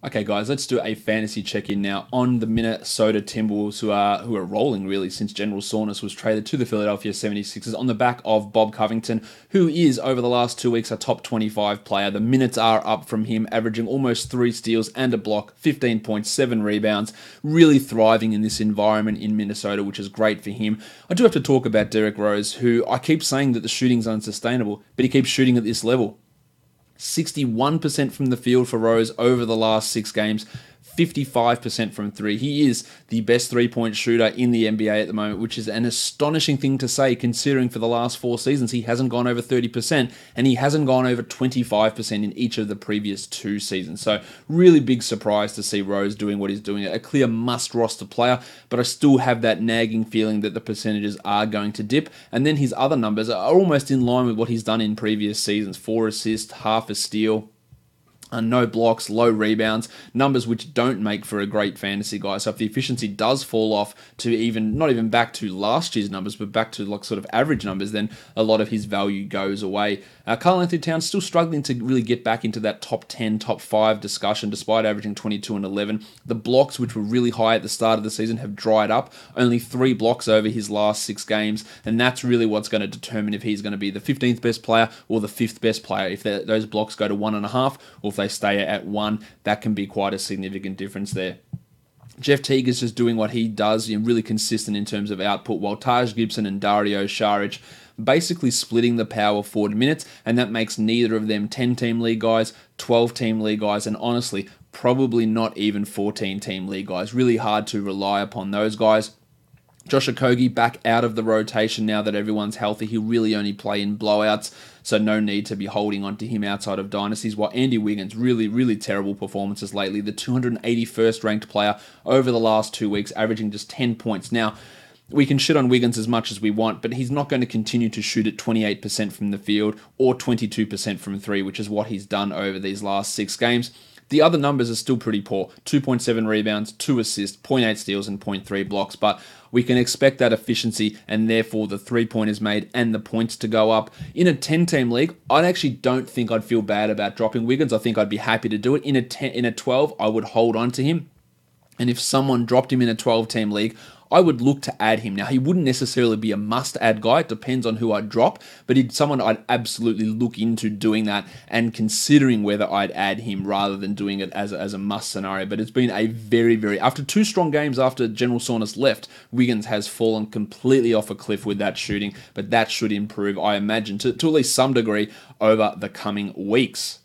Okay, guys, let's do a fantasy check-in now on the Minnesota Timberwolves, who are rolling really since General Soreness was traded to the Philadelphia 76ers on the back of Bob Covington, who is over the last 2 weeks a top 25 player. The minutes are up from him, averaging almost 3 steals and a block, 15.7 rebounds, really thriving in this environment in Minnesota, which is great for him. I do have to talk about Derrick Rose, who I keep saying that the shooting's unsustainable, but he keeps shooting at this level. 61% from the field for Rose over the last 6 games, 55% from three. He is the best three-point shooter in the NBA at the moment, which is an astonishing thing to say considering for the last 4 seasons he hasn't gone over 30% and he hasn't gone over 25% in each of the previous 2 seasons. So really big surprise to see Rose doing what he's doing. A clear must-roster player, but I still have that nagging feeling that the percentages are going to dip. And then his other numbers are almost in line with what he's done in previous seasons. 4 assists, half a steal. No blocks, low rebounds, numbers which don't make for a great fantasy guy. So if the efficiency does fall off to not even back to last year's numbers, but back to like sort of average numbers, then a lot of his value goes away. Karl-Anthony Towns still struggling to really get back into that top 10, top 5 discussion, despite averaging 22 and 11. The blocks, which were really high at the start of the season, have dried up. Only 3 blocks over his last 6 games, and that's really what's going to determine if he's going to be the 15th best player or the 5th best player. If those blocks go to 1.5, or if they stay at 1, that can be quite a significant difference there. Jeff Teague is just doing what he does, really consistent in terms of output, while Taj Gibson and Dario Saric basically splitting the power forward minutes, and that makes neither of them 10-team league guys, 12-team league guys, and honestly, probably not even 14-team league guys. Really hard to rely upon those guys. Josh Okogie back out of the rotation now that everyone's healthy. He'll really only play in blowouts, so no need to be holding on to him outside of dynasties. While Andy Wiggins, really terrible performances lately. The 281st ranked player over the last 2 weeks, averaging just 10 points. Now, we can shit on Wiggins as much as we want, but he's not going to continue to shoot at 28% from the field or 22% from three, which is what he's done over these last 6 games. The other numbers are still pretty poor. 2.7 rebounds, 2 assists, 0.8 steals, and 0.3 blocks. But we can expect that efficiency and therefore the three-pointers made and the points to go up. In a 10-team league, I actually don't think I'd feel bad about dropping Wiggins. I think I'd be happy to do it. In a 12, I would hold on to him. And if someone dropped him in a 12-team league, I would look to add him. Now, he wouldn't necessarily be a must-add guy. It depends on who I'd drop, but he's someone I'd absolutely look into doing that and considering whether I'd add him rather than doing it as a must scenario. But it's been a very... After 2 strong games after General Soreness left, Wiggins has fallen completely off a cliff with that shooting, but that should improve, I imagine, to at least some degree over the coming weeks.